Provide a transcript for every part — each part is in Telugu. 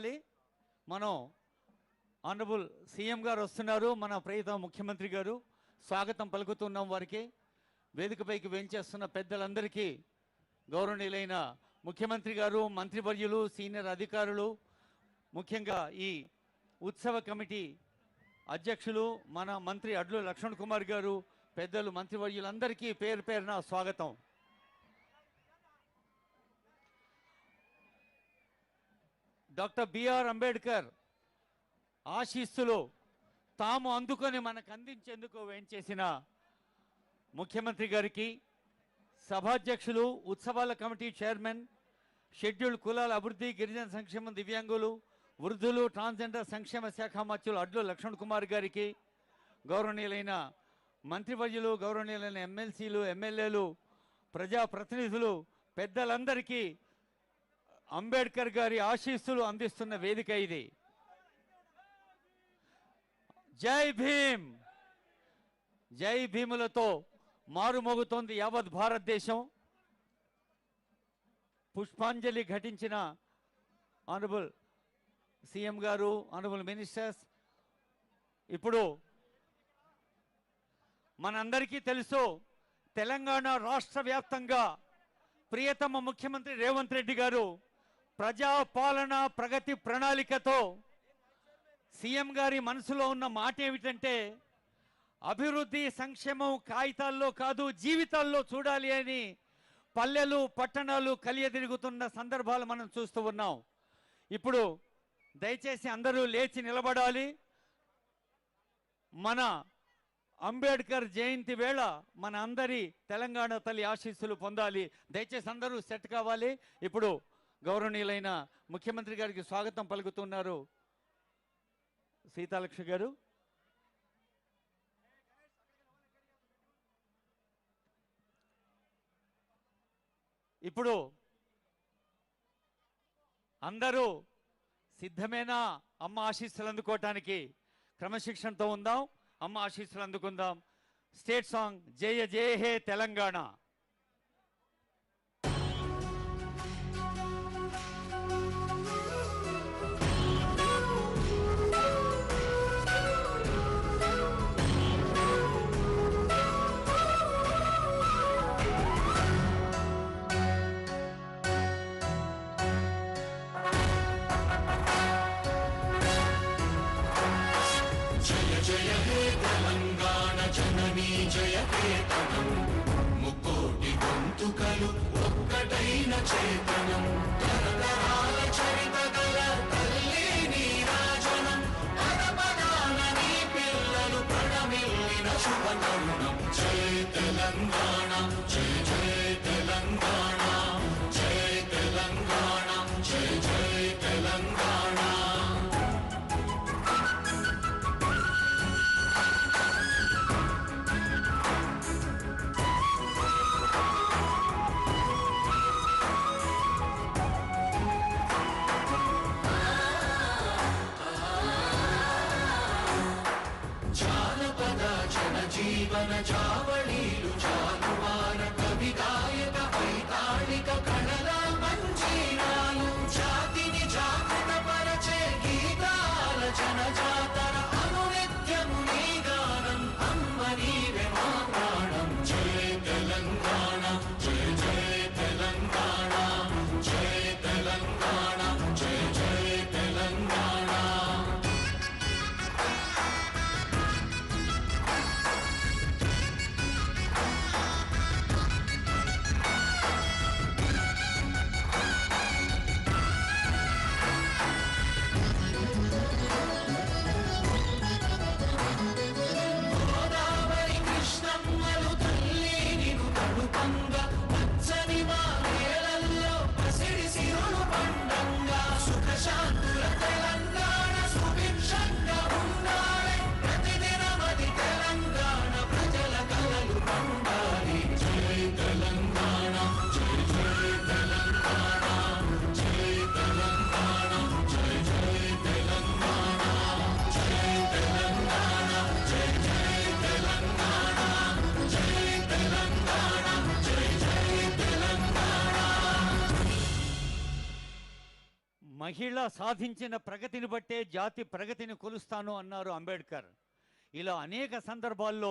రావాలి. మనం ఆనరబుల్ సీఎం గారు వస్తున్నారు, మన ప్రియతమ ముఖ్యమంత్రి గారు. స్వాగతం పలుకుతున్నాం వారికి. వేదికపైకి వేంచేస్తున్న పెద్దలందరికీ, గౌరవనీయులైన ముఖ్యమంత్రి గారు, మంత్రివర్యులు, సీనియర్ అధికారులు, ముఖ్యంగా ఈ ఉత్సవ కమిటీ అధ్యక్షులు మన మంత్రి అడ్లు లక్ష్మణ్ కుమార్ గారు, పెద్దలు, మంత్రివర్యులందరికీ పేరు పేరున స్వాగతం. డాక్టర్ బిఆర్ అంబేద్కర్ ఆశీస్సులు తాము అందుకొని మనకు అందించేందుకు వేంచేసిన ముఖ్యమంత్రి గారికి, సభాధ్యక్షులు, ఉత్సవాల కమిటీ చైర్మన్, షెడ్యూల్డ్ కులాల అభివృద్ధి, గిరిజన సంక్షేమం, దివ్యాంగులు, వృద్ధులు, ట్రాన్స్జెండర్ సంక్షేమ శాఖ మంత్రులు అడ్లు లక్ష్మణ్ కుమార్ గారికి, గౌరవనీయులైన మంత్రివర్యులు, గౌరవనీయులైన ఎమ్మెల్సీలు, ఎమ్మెల్యేలు, ప్రజాప్రతినిధులు, పెద్దలందరికీ అంబేద్కర్ గారి ఆశీస్సులు అందిస్తున్న వేదిక ఇది. జై భీమ్, జై భీములతో మారుమోగుతోంది యావత్ భారతదేశం. పుష్పాంజలి ఘటించిన ఆనరబుల్ సీఎం గారు, ఆనరబుల్ మినిస్టర్స్, ఇప్పుడు మనందరికీ తెలుసు, తెలంగాణ రాష్ట్ర వ్యాప్తంగా ప్రియతమ ముఖ్యమంత్రి రేవంత్ రెడ్డి గారు ప్రజాపాలన ప్రగతి ప్రణాళికతో సీఎం గారి మనసులో ఉన్న మాట ఏమిటంటే, అభివృద్ధి సంక్షేమం కాగితాల్లో కాదు జీవితాల్లో చూడాలి అని పల్లెలు పట్టణాలు కలియదిరుగుతున్న సందర్భాలు మనం చూస్తూ ఉన్నాం. ఇప్పుడు దయచేసి అందరూ లేచి నిలబడాలి. మన అంబేద్కర్ జయంతి వేళ మన అందరి తెలంగాణ తల్లి ఆశీస్సులు పొందాలి. దయచేసి అందరూ సెట్ కావాలి. ఇప్పుడు గౌరవనీయులైన ముఖ్యమంత్రి గారికి స్వాగతం పలుకుతున్నారు సీతాలక్ష్మి గారు. ఇప్పుడు అందరూ సిద్ధమేనా అమ్మ ఆశీస్సులు అందుకోవటానికి? క్రమశిక్షణతో ఉందాం, అమ్మ ఆశీస్సులు అందుకుందాం. స్టేట్ సాంగ్ జయ జయ హే తెలంగాణ. ముక్కోటి గొంతుకలు ఒక్కటైన చేతనం, తరతరాల చరిత గల తల్లి నీరాజనం, పదపదాన నీ పిల్లలు ప్రణమిల్లిన శుభతరుణం. జై తెలంగాణ, జై జై తెలంగాణ, జై తెలంగాణ, జై జై తెలంగాణ. జీవన జావళీలు జాలువార కవి గాయక వైతాళిక కళల మంజీరాలు, జాతిని జాగృత పరచే గీతాల జనజాతర అనునిత్యము నీ గానం, అమ్మ నీవే మా ప్రాణం. జై తెలంగాణ, జై జై తెలంగాణ, జై తెలంగాణ, జై జై తెలంగాణ. మహిళ సాధించిన ప్రగతిని బట్టే జాతి ప్రగతిని కొలుస్తాను అన్నారు అంబేద్కర్. ఇలా అనేక సందర్భాల్లో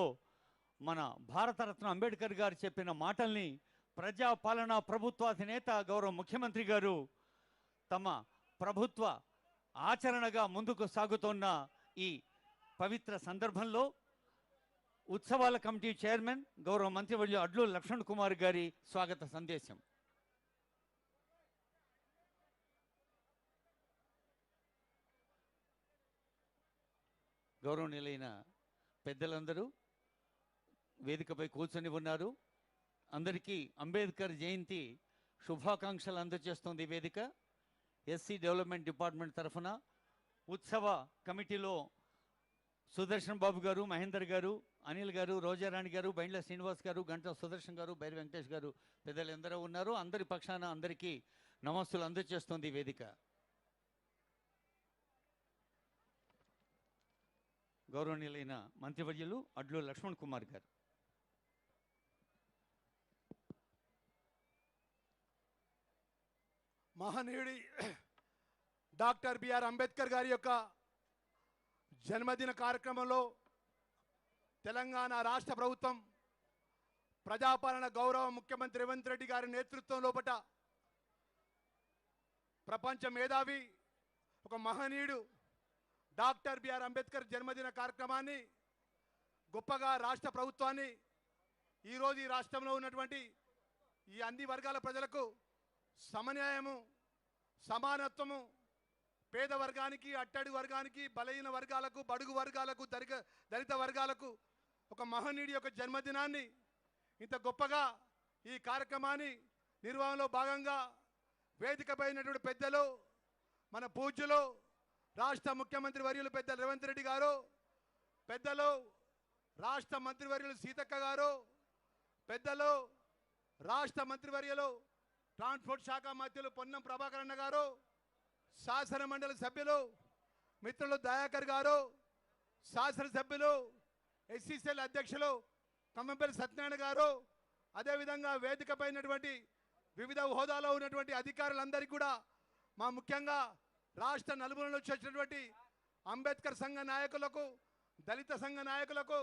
మన భారతరత్న అంబేద్కర్ గారు చెప్పిన మాటల్ని ప్రజాపాలన ప్రభుత్వాధినేత గౌరవ ముఖ్యమంత్రి గారు తమ ప్రభుత్వ ఆచరణగా ముందుకు సాగుతున్న ఈ పవిత్ర సందర్భంలో ఉత్సవాల కమిటీ చైర్మన్ గౌరవ మంత్రివర్యులు అడ్లు లక్ష్మణ్ కుమార్ గారి స్వాగత సందేశం. గౌరవనీయులైన పెద్దలందరూ వేదికపై కూర్చొని ఉన్నారు. అందరికీ అంబేద్కర్ జయంతి శుభాకాంక్షలు అందజేస్తుంది వేదిక. ఎస్సీ డెవలప్మెంట్ డిపార్ట్మెంట్ తరఫున ఉత్సవ కమిటీలో సుదర్శన్ బాబు గారు, మహేందర్ గారు, అనిల్ గారు, రోజారాణి గారు, బైండ్ల శ్రీనివాస్ గారు, గంట సుదర్శన్ గారు, బైరి వెంకటేష్ గారు పెద్దలు ఎందరో ఉన్నారు. అందరి పక్షాన అందరికీ నమస్సులు అందజేస్తుంది వేదిక. గౌరవనీయులైన మంత్రివర్యులు అడ్లు లక్ష్మణ్ కుమార్ గారు. మహనీయుడి డాక్టర్ బిఆర్ అంబేద్కర్ గారి యొక్క జన్మదిన కార్యక్రమంలో తెలంగాణ రాష్ట్ర ప్రభుత్వం ప్రజాపాలన గౌరవ ముఖ్యమంత్రి రేవంత్ రెడ్డి గారి నేతృత్వం లోపట ప్రపంచ మేధావి ఒక మహనీయుడు డాక్టర్ బిఆర్ అంబేద్కర్ జన్మదిన కార్యక్రమాన్ని గొప్పగా రాష్ట్ర ప్రభుత్వాన్ని ఈరోజు ఈ రాష్ట్రంలో ఉన్నటువంటి ఈ అన్ని వర్గాల ప్రజలకు సమన్యాయము, సమానత్వము, పేద వర్గానికి, అట్టడి వర్గానికి, బలహీన వర్గాలకు, బడుగు వర్గాలకు, దళిత వర్గాలకు ఒక మహనీయుడి యొక్క జన్మదినాన్ని ఇంత గొప్పగా ఈ కార్యక్రమాన్ని నిర్వహణలో భాగంగా వేదికపైనటువంటి పెద్దలు, మన పూజ్యులు రాష్ట్ర ముఖ్యమంత్రి వర్యులు పెద్ద రేవంత్ రెడ్డి గారు, పెద్దలు రాష్ట్ర మంత్రివర్యులు సీతక్క గారు, పెద్దలు రాష్ట్ర మంత్రివర్యులు ట్రాన్స్పోర్ట్ శాఖ మంత్రులు పొన్నం ప్రభాకర్ అన్న గారు, శాసన మండలి సభ్యులు మిత్రులు దయాకర్ గారు, శాసనసభ్యులు ఎస్సీసీఎల్ అధ్యక్షులు కమ్మంపల్లి సత్యనారాయణ గారు, అదేవిధంగా వేదికపైనటువంటి వివిధ హోదాలో ఉన్నటువంటి అధికారులందరికీ కూడా మా ముఖ్యంగా రాష్ట్ర నలుమూల నుంచి వచ్చినటువంటి అంబేద్కర్ సంఘ నాయకులకు, దళిత సంఘ నాయకులకు,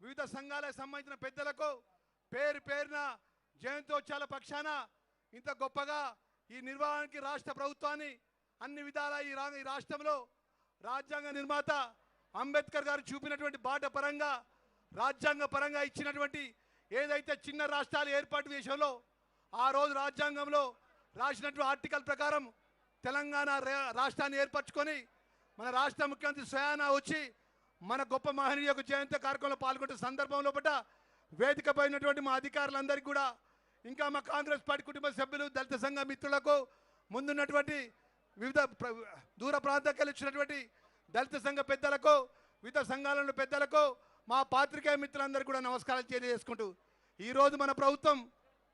వివిధ సంఘాలకు సంబంధించిన పెద్దలకు పేరు పేరున జయంతోత్సవాల పక్షాన ఇంత గొప్పగా ఈ నిర్వహణకి రాష్ట్ర ప్రభుత్వాన్ని అన్ని విధాల ఈ రాష్ట్రంలో రాజ్యాంగ నిర్మాత అంబేద్కర్ గారు చూపినటువంటి బాట పరంగా, రాజ్యాంగ పరంగా ఇచ్చినటువంటి ఏదైతే చిన్న రాష్ట్రాలు ఏర్పాటు విషయంలో ఆ రోజు రాజ్యాంగంలో రాసినటువంటి ఆర్టికల్ ప్రకారం తెలంగాణ రాష్ట్రాన్ని ఏర్పరచుకొని మన రాష్ట్ర ముఖ్యమంత్రి స్వయానా వచ్చి మన గొప్ప మహనీయ యొక్క జయంతి కార్యక్రమంలో పాల్గొంటున్న సందర్భంలో పట్ల వేదికపై ఉన్నటువంటి మా అధికారులందరికీ కూడా, ఇంకా మా కాంగ్రెస్ పార్టీ కుటుంబ సభ్యులు, దళిత సంఘ మిత్రులకు, ముందున్నటువంటి వివిధ దూర ప్రాంతాలకు వచ్చినటువంటి దళిత సంఘ పెద్దలకు, వివిధ సంఘాల పెద్దలకు, మా పాత్రికేయ మిత్రులందరూ కూడా నమస్కారాలు తెలియజేసుకుంటూ, ఈరోజు మన ప్రభుత్వం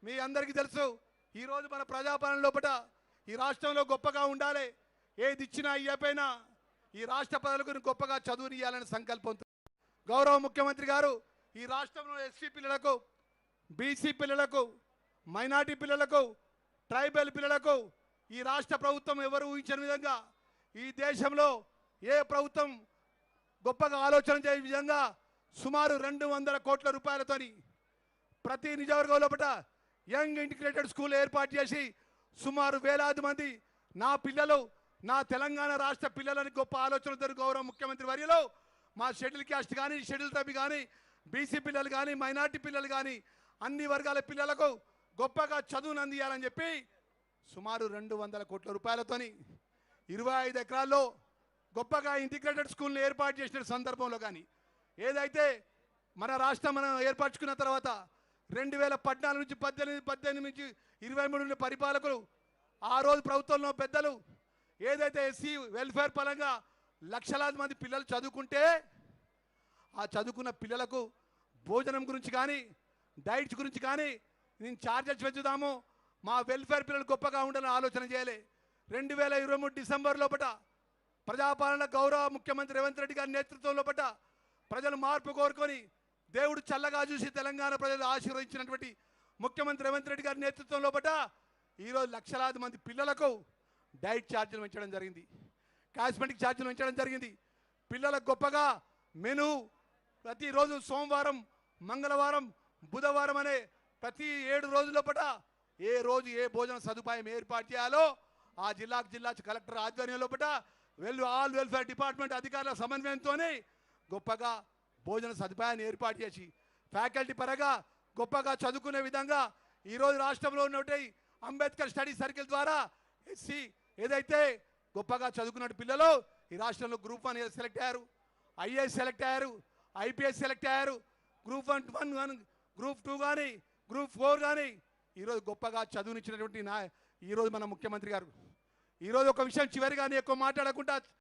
మీ అందరికీ తెలుసు, ఈరోజు మన ప్రజాపాలన లోపల ఈ రాష్ట్రంలో గొప్పగా ఉండాలి, ఏది ఇచ్చినా ఇయ్యపోయినా ఈ రాష్ట్ర ప్రజలకు గొప్పగా చదువునియాలనే సంకల్పంతో గౌరవ ముఖ్యమంత్రి గారు ఈ రాష్ట్రంలో ఎస్సీ పిల్లలకు, బీసీ పిల్లలకు, మైనార్టీ పిల్లలకు, ట్రైబల్ పిల్లలకు ఈ రాష్ట్ర ప్రభుత్వం ఎవరు ఊహించని విధంగా ఈ దేశంలో ఏ ప్రభుత్వం గొప్పగా ఆలోచన చేసే విధంగా సుమారు 200 కోట్ల రూపాయలతోని ప్రతి నియోజకవర్గం లోపల యంగ్ ఇంటిగ్రేటెడ్ స్కూల్ ఏర్పాటు చేసి సుమారు వేలాది మంది నా పిల్లలు, నా తెలంగాణ రాష్ట్ర పిల్లలని గొప్ప ఆలోచనతో గౌరవ ముఖ్యమంత్రి వర్యులు మా షెడ్యూల్ క్యాస్ట్ కానీ, షెడ్యూల్ ట్రైబ్ కానీ, బీసీ పిల్లలు కానీ, మైనార్టీ పిల్లలు కానీ అన్ని వర్గాల పిల్లలకు గొప్పగా చదువును అందియాలని చెప్పి సుమారు 200 కోట్ల రూపాయలతోని 25 ఎకరాల్లో గొప్పగా ఇంటిగ్రేటెడ్ స్కూల్ని ఏర్పాటు చేసిన సందర్భంలో కానీ, ఏదైతే మన రాష్ట్రం మనం ఏర్పరచుకున్న తర్వాత 2014 నుంచి 18 నుంచి 23 పరిపాలకులు ఆ రోజు ప్రభుత్వంలో పెద్దలు ఏదైతే ఎస్సీ వెల్ఫేర్ పరంగా లక్షలాది మంది పిల్లలు చదువుకుంటే ఆ చదువుకున్న పిల్లలకు భోజనం గురించి కానీ, డైట్స్ గురించి కానీ నేను ఛార్జెస్ పెంచుదాము, మా వెల్ఫేర్ పిల్లలు గొప్పగా ఉండాలని ఆలోచన చేయాలి. 2023 డిసెంబర్ లోపల ప్రజాపాలన గౌరవ ముఖ్యమంత్రి రేవంత్ రెడ్డి గారి నేతృత్వం లోపల ప్రజలు మార్పు కోరుకొని దేవుడు చల్లగా చూసి తెలంగాణ ప్రజలు ఆశీర్వదించినటువంటి ముఖ్యమంత్రి రేవంత్ రెడ్డి గారి నేతృత్వం లోపల ఈరోజు లక్షలాది మంది పిల్లలకు డైట్ ఛార్జీలు పెంచడం జరిగింది, కాస్మెటిక్ ఛార్జీలు పెంచడం జరిగింది. పిల్లలకు గొప్పగా మెను ప్రతిరోజు సోమవారం, మంగళవారం, బుధవారం అనే ప్రతి 7 రోజుల పూట ఏ రోజు ఏ భోజన సదుపాయం ఏర్పాటు చేయాలో ఆ జిల్లా కలెక్టర్ ఆధ్వర్యంలో పూట ఆల్ వెల్ఫేర్ డిపార్ట్మెంట్ అధికారుల సమన్వయంతోనే గొప్పగా భోజన సదుపాయాన్ని ఏర్పాటు చేసి ఫ్యాకల్టీ పరంగా గొప్పగా చదువుకునే విధంగా ఈరోజు రాష్ట్రంలో ఉన్నటువంటి అంబేద్కర్ స్టడీ సర్కిల్ ద్వారా ఎస్సీ ఏదైతే గొప్పగా చదువుకున్న పిల్లలు ఈ రాష్ట్రంలో గ్రూప్ 1 సెలెక్ట్ అయ్యారు, ఐఏఎస్ సెలెక్ట్ అయ్యారు, ఐపీఎస్ సెలెక్ట్ అయ్యారు, గ్రూప్ 1 కానీ గ్రూప్ 2 కానీ గ్రూప్ 4 కానీ ఈరోజు గొప్పగా చదువునిచ్చినటువంటి ఈరోజు మన ముఖ్యమంత్రి గారు. ఈరోజు ఒక విషయం చివరిగా ఎక్కువ మాట్లాడకుండా